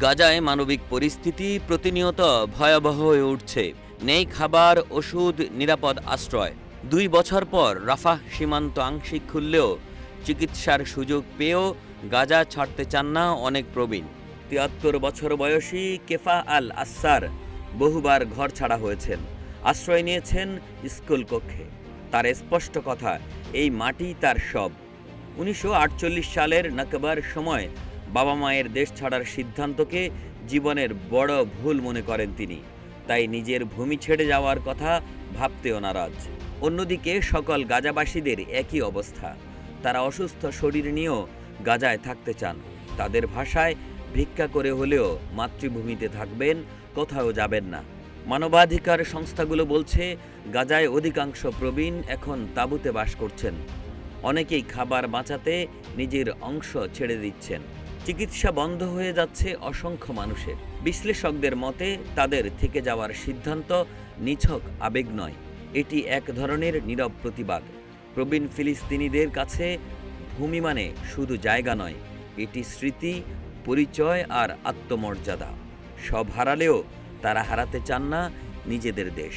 গাজায় মানবিক পরিস্থিতি প্রতিনিয়ত ভয়াবহ হয়ে উঠছে। নেই খাবার, ওষুধ, নিরাপদ আশ্রয়। ২ বছর পর রাফাহ সীমান্ত আংশিক খুললেও চিকিৎসার সুযোগ পেয়েও গাজা ছাড়তে চান না অনেক প্রবীণ। ৭৩ বছর বয়সী কেফা আল আসার বহুবার ঘর ছাড়া হয়েছেন, আশ্রয় নিয়েছেন স্কুল কক্ষে। তার স্পষ্ট কথা, এই মাটি তার সব। ১৯৪৮ সালের নাকবার সময় বাবা মায়ের দেশ ছাড়ার সিদ্ধান্তকে জীবনের বড় ভুল মনে করেন তিনি। তাই নিজের ভূমি ছেড়ে যাওয়ার কথা ভাবতেও নারাজ। অন্যদিকে সকল গাজাবাসীদের একই অবস্থা। তারা অসুস্থ শরীর নিয়েও গাজায় থাকতে চান। তাদের ভাষায়, ভিক্ষা করে হলেও মাতৃভূমিতে থাকবেন, কোথাও যাবেন না। মানবাধিকার সংস্থাগুলো বলছে, গাজায় অধিকাংশ প্রবীণ এখন তাঁবুতে বাস করছেন। অনেকেই খাবার বাঁচাতে নিজের অংশ ছেড়ে দিচ্ছেন। চিকিৎসা বন্ধ হয়ে যাচ্ছে অসংখ্য মানুষের। বিশ্লেষকদের মতে, তাদের থেকে যাওয়ার সিদ্ধান্ত নিছক আবেগ নয়, এটি এক ধরনের নীরব প্রতিবাদ। প্রবীণ ফিলিস্তিনিদের কাছে ভূমি মানে শুধু জায়গা নয়, এটি স্মৃতি, পরিচয় আর আত্মমর্যাদা। সব হারালেও তারা হারাতে চান না নিজেদের দেশ।